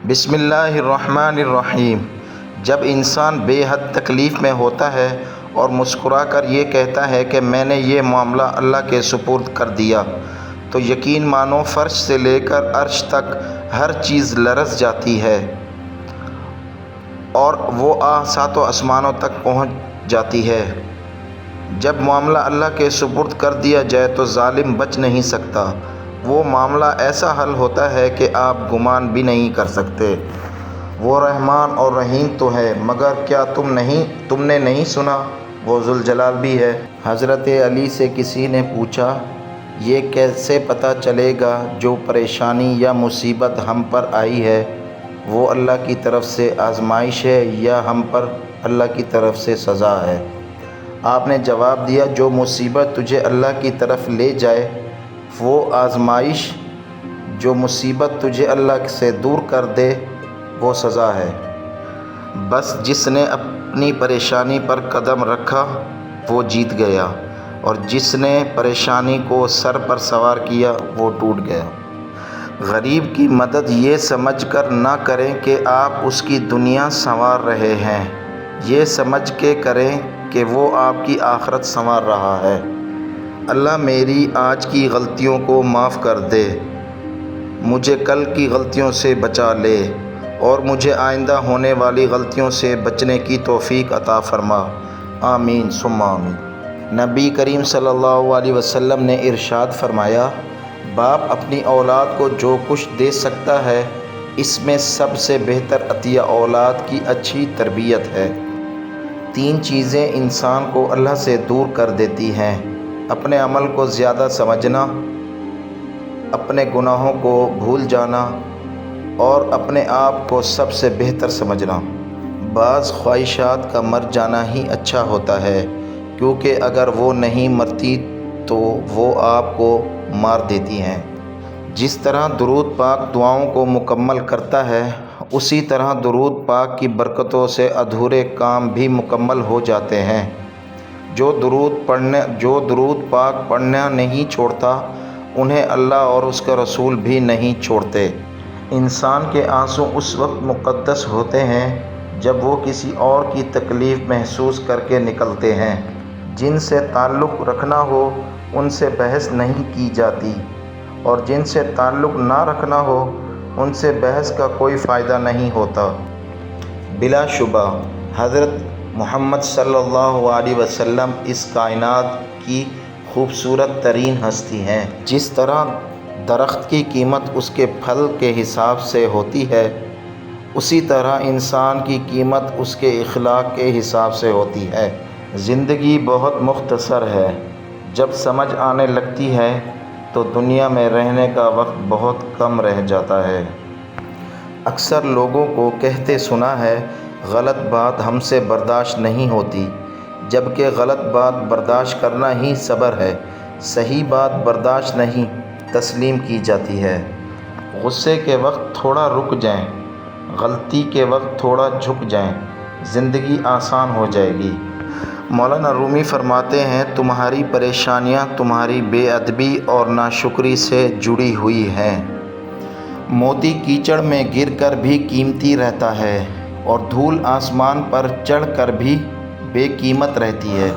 بسم اللہ الرحمن الرحیم۔ جب انسان بے حد تکلیف میں ہوتا ہے اور مسکرا کر یہ کہتا ہے کہ میں نے یہ معاملہ اللہ کے سپرد کر دیا، تو یقین مانو فرش سے لے کر عرش تک ہر چیز لرز جاتی ہے اور وہ ساتوں آسمانوں تک پہنچ جاتی ہے۔ جب معاملہ اللہ کے سپرد کر دیا جائے تو ظالم بچ نہیں سکتا۔ وہ معاملہ ایسا حل ہوتا ہے کہ آپ گمان بھی نہیں کر سکتے۔ وہ رحمان اور رحیم تو ہے، مگر کیا تم نے نہیں سنا؟ وہ ذوالجلال بھی ہے۔ حضرت علی سے کسی نے پوچھا، یہ کیسے پتہ چلے گا جو پریشانی یا مصیبت ہم پر آئی ہے وہ اللہ کی طرف سے آزمائش ہے یا ہم پر اللہ کی طرف سے سزا ہے؟ آپ نے جواب دیا، جو مصیبت تجھے اللہ کی طرف لے جائے وہ آزمائش، جو مصیبت تجھے اللہ سے دور کر دے وہ سزا ہے۔ بس جس نے اپنی پریشانی پر قدم رکھا وہ جیت گیا، اور جس نے پریشانی کو سر پر سوار کیا وہ ٹوٹ گیا۔ غریب کی مدد یہ سمجھ کر نہ کریں کہ آپ اس کی دنیا سنوار رہے ہیں، یہ سمجھ کے کریں کہ وہ آپ کی آخرت سنوار رہا ہے۔ اللہ میری آج کی غلطیوں کو معاف کر دے، مجھے کل کی غلطیوں سے بچا لے، اور مجھے آئندہ ہونے والی غلطیوں سے بچنے کی توفیق عطا فرما۔ آمین ثم آمین۔ نبی کریم صلی اللہ علیہ وسلم نے ارشاد فرمایا، باپ اپنی اولاد کو جو کچھ دے سکتا ہے اس میں سب سے بہتر عطیہ اولاد کی اچھی تربیت ہے۔ 3 چیزیں انسان کو اللہ سے دور کر دیتی ہیں: اپنے عمل کو زیادہ سمجھنا، اپنے گناہوں کو بھول جانا، اور اپنے آپ کو سب سے بہتر سمجھنا۔ بعض خواہشات کا مر جانا ہی اچھا ہوتا ہے، کیونکہ اگر وہ نہیں مرتی تو وہ آپ کو مار دیتی ہیں۔ جس طرح درود پاک دعاؤں کو مکمل کرتا ہے، اسی طرح درود پاک کی برکتوں سے ادھورے کام بھی مکمل ہو جاتے ہیں۔ جو درود پاک پڑھنا نہیں چھوڑتا انہیں اللہ اور اس کا رسول بھی نہیں چھوڑتے۔ انسان کے آنسو اس وقت مقدس ہوتے ہیں جب وہ کسی اور کی تکلیف محسوس کر کے نکلتے ہیں۔ جن سے تعلق رکھنا ہو ان سے بحث نہیں کی جاتی، اور جن سے تعلق نہ رکھنا ہو ان سے بحث کا کوئی فائدہ نہیں ہوتا۔ بلا شبہ حضرت محمد صلی اللہ علیہ وسلم اس کائنات کی خوبصورت ترین ہستی ہیں۔ جس طرح درخت کی قیمت اس کے پھل کے حساب سے ہوتی ہے، اسی طرح انسان کی قیمت اس کے اخلاق کے حساب سے ہوتی ہے۔ زندگی بہت مختصر ہے، جب سمجھ آنے لگتی ہے تو دنیا میں رہنے کا وقت بہت کم رہ جاتا ہے۔ اکثر لوگوں کو کہتے سنا ہے، غلط بات ہم سے برداشت نہیں ہوتی، جبکہ غلط بات برداشت کرنا ہی صبر ہے۔ صحیح بات برداشت نہیں، تسلیم کی جاتی ہے۔ غصے کے وقت تھوڑا رک جائیں، غلطی کے وقت تھوڑا جھک جائیں، زندگی آسان ہو جائے گی۔ مولانا رومی فرماتے ہیں، تمہاری پریشانیاں تمہاری بے ادبی اور ناشکری سے جڑی ہوئی ہیں۔ موتی کیچڑ میں گر کر بھی قیمتی رہتا ہے، اور دھول آسمان پر چڑھ کر بھی بے قیمت رہتی ہے۔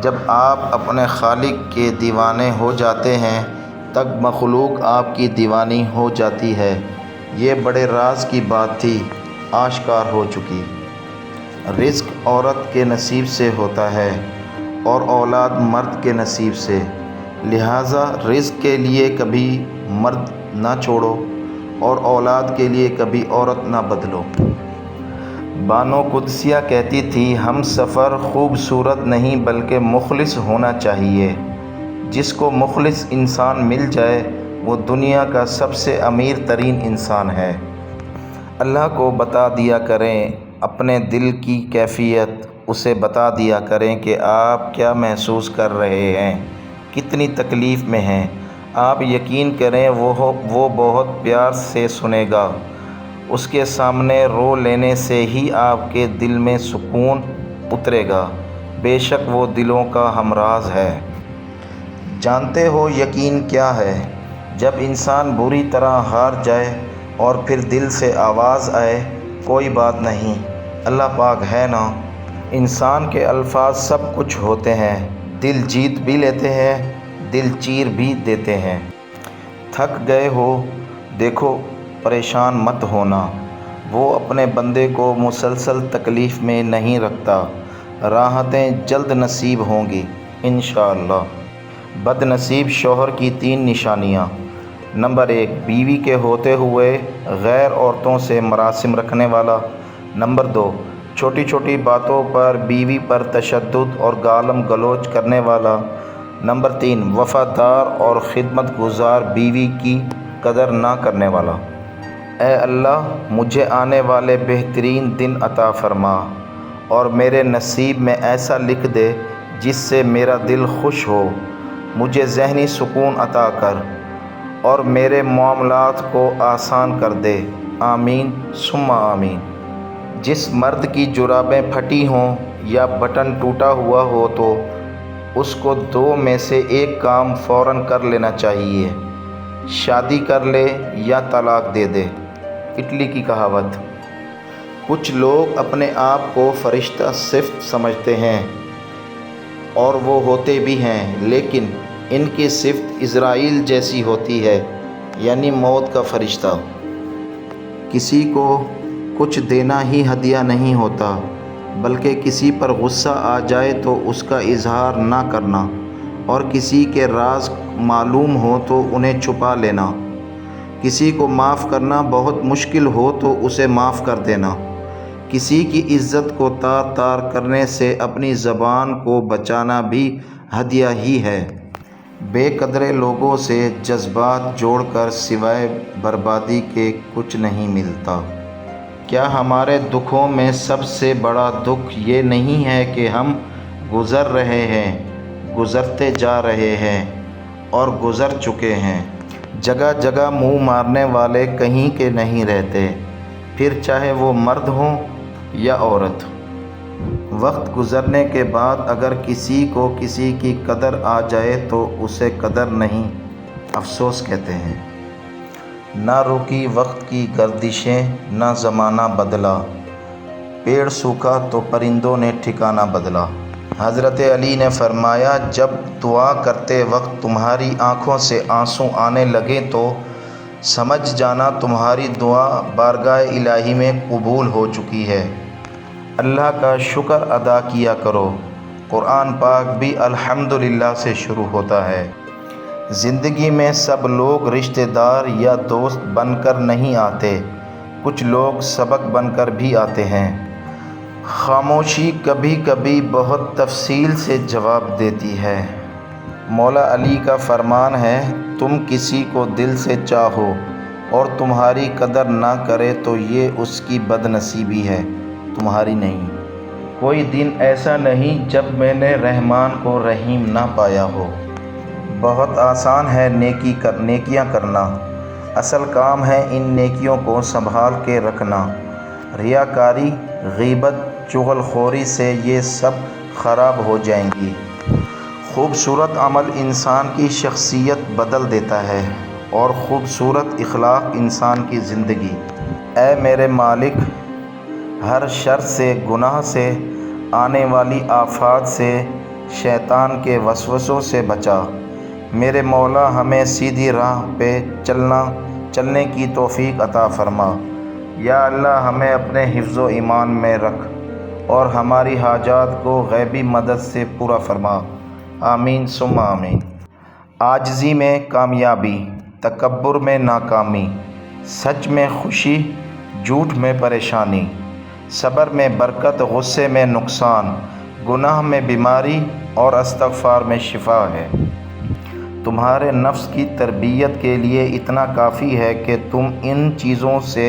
جب آپ اپنے خالق کے دیوانے ہو جاتے ہیں تب مخلوق آپ کی دیوانی ہو جاتی ہے۔ یہ بڑے راز کی بات تھی، آشکار ہو چکی۔ رزق عورت کے نصیب سے ہوتا ہے اور اولاد مرد کے نصیب سے، لہٰذا رزق کے لیے کبھی مرد نہ چھوڑو اور اولاد کے لیے کبھی عورت نہ بدلو۔ بانو قدسیہ کہتی تھی، ہم سفر خوبصورت نہیں بلکہ مخلص ہونا چاہیے۔ جس کو مخلص انسان مل جائے وہ دنیا کا سب سے امیر ترین انسان ہے۔ اللہ کو بتا دیا کریں اپنے دل کی کیفیت، اسے بتا دیا کریں کہ آپ کیا محسوس کر رہے ہیں، کتنی تکلیف میں ہیں۔ آپ یقین کریں وہ بہت پیار سے سنے گا۔ اس کے سامنے رو لینے سے ہی آپ کے دل میں سکون اترے گا۔ بے شک وہ دلوں کا ہمراز ہے۔ جانتے ہو یقین کیا ہے؟ جب انسان بری طرح ہار جائے اور پھر دل سے آواز آئے کوئی بات نہیں، اللہ پاک ہے نا۔ انسان کے الفاظ سب کچھ ہوتے ہیں، دل جیت بھی لیتے ہیں، دل چیر بھی دیتے ہیں۔ تھک گئے ہو دیکھو پریشان مت ہونا، وہ اپنے بندے کو مسلسل تکلیف میں نہیں رکھتا، راحتیں جلد نصیب ہوں گی انشاءاللہ۔ بد نصیب شوہر کی 3 نشانیاں۔ نمبر 1، بیوی کے ہوتے ہوئے غیر عورتوں سے مراسم رکھنے والا۔ نمبر 2، چھوٹی چھوٹی باتوں پر بیوی پر تشدد اور گالم گلوچ کرنے والا۔ نمبر 3، وفادار اور خدمت گزار بیوی کی قدر نہ کرنے والا۔ اے اللہ مجھے آنے والے بہترین دن عطا فرما اور میرے نصیب میں ایسا لکھ دے جس سے میرا دل خوش ہو، مجھے ذہنی سکون عطا کر اور میرے معاملات کو آسان کر دے، آمین ثم آمین۔ جس مرد کی جرابیں پھٹی ہوں یا بٹن ٹوٹا ہوا ہو تو اس کو 2 میں سے 1 کام فوراً کر لینا چاہیے، شادی کر لے یا طلاق دے دے۔ اٹلی کی کہاوت۔ کچھ لوگ اپنے آپ کو فرشتہ صفت سمجھتے ہیں اور وہ ہوتے بھی ہیں، لیکن ان کی صفت اسرائیل جیسی ہوتی ہے، یعنی موت کا فرشتہ۔ کسی کو کچھ دینا ہی ہدیہ نہیں ہوتا، بلکہ کسی پر غصہ آ جائے تو اس کا اظہار نہ کرنا، اور کسی کے راز معلوم ہو تو انہیں چھپا لینا، کسی کو معاف کرنا بہت مشکل ہو تو اسے معاف کر دینا، کسی کی عزت کو تار تار کرنے سے اپنی زبان کو بچانا بھی ہدیہ ہی ہے۔ بے قدرے لوگوں سے جذبات جوڑ کر سوائے بربادی کے کچھ نہیں ملتا۔ کیا ہمارے دکھوں میں سب سے بڑا دکھ یہ نہیں ہے کہ ہم گزر رہے ہیں، گزرتے جا رہے ہیں اور گزر چکے ہیں؟ جگہ جگہ منہ مارنے والے کہیں کے نہیں رہتے، پھر چاہے وہ مرد ہوں یا عورت۔ وقت گزرنے کے بعد اگر کسی کو کسی کی قدر آ جائے تو اسے قدر نہیں، افسوس کہتے ہیں۔ نہ رکی وقت کی گردشیں، نہ زمانہ بدلا، پیڑ سوکھا تو پرندوں نے ٹھکانہ بدلا۔ حضرت علی نے فرمایا، جب دعا کرتے وقت تمہاری آنکھوں سے آنسو آنے لگیں تو سمجھ جانا تمہاری دعا بارگاہ الہی میں قبول ہو چکی ہے۔ اللہ کا شکر ادا کیا کرو۔ قرآن پاک بھی الحمدللہ سے شروع ہوتا ہے۔ زندگی میں سب لوگ رشتہ دار یا دوست بن کر نہیں آتے، کچھ لوگ سبق بن کر بھی آتے ہیں۔ خاموشی کبھی کبھی بہت تفصیل سے جواب دیتی ہے۔ مولا علی کا فرمان ہے، تم کسی کو دل سے چاہو اور تمہاری قدر نہ کرے تو یہ اس کی بد نصیبی ہے، تمہاری نہیں۔ کوئی دن ایسا نہیں جب میں نے رحمان کو رحیم نہ پایا ہو۔ بہت آسان ہے نیکیاں کرنا، اصل کام ہے ان نیکیوں کو سنبھال کے رکھنا۔ ریاکاری، غیبت، چغل خوری سے یہ سب خراب ہو جائیں گی۔ خوبصورت عمل انسان کی شخصیت بدل دیتا ہے اور خوبصورت اخلاق انسان کی زندگی۔ اے میرے مالک، ہر شر سے، گناہ سے، آنے والی آفات سے، شیطان کے وسوسوں سے بچا۔ میرے مولا ہمیں سیدھی راہ پہ چلنے کی توفیق عطا فرما۔ یا اللہ ہمیں اپنے حفظ و ایمان میں رکھ اور ہماری حاجات کو غیبی مدد سے پورا فرما، آمین ثم آمین۔ عاجزی میں کامیابی، تکبر میں ناکامی، سچ میں خوشی، جھوٹ میں پریشانی، صبر میں برکت، غصے میں نقصان، گناہ میں بیماری اور استغفار میں شفا ہے۔ تمہارے نفس کی تربیت کے لیے اتنا کافی ہے کہ تم ان چیزوں سے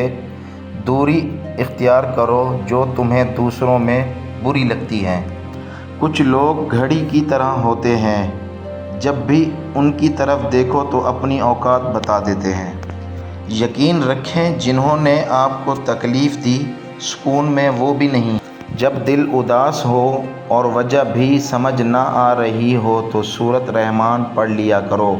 دوری اختیار کرو جو تمہیں دوسروں میں بری لگتی ہیں۔ کچھ لوگ گھڑی کی طرح ہوتے ہیں، جب بھی ان کی طرف دیکھو تو اپنی اوقات بتا دیتے ہیں۔ یقین رکھیں جنہوں نے آپ کو تکلیف دی، سکون میں وہ بھی نہیں۔ جب دل اداس ہو اور وجہ بھی سمجھ نہ آ رہی ہو تو سورۃ رحمان پڑھ لیا کرو،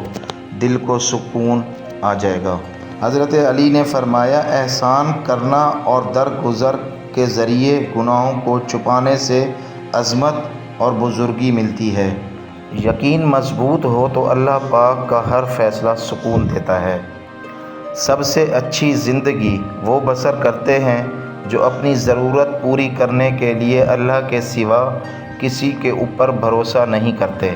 دل کو سکون آ جائے گا۔ حضرت علی نے فرمایا، احسان کرنا اور درگزر کے ذریعے گناہوں کو چھپانے سے عظمت اور بزرگی ملتی ہے۔ یقین مضبوط ہو تو اللہ پاک کا ہر فیصلہ سکون دیتا ہے۔ سب سے اچھی زندگی وہ بسر کرتے ہیں جو اپنی ضرورت پوری کرنے کے لیے اللہ کے سوا کسی کے اوپر بھروسہ نہیں کرتے۔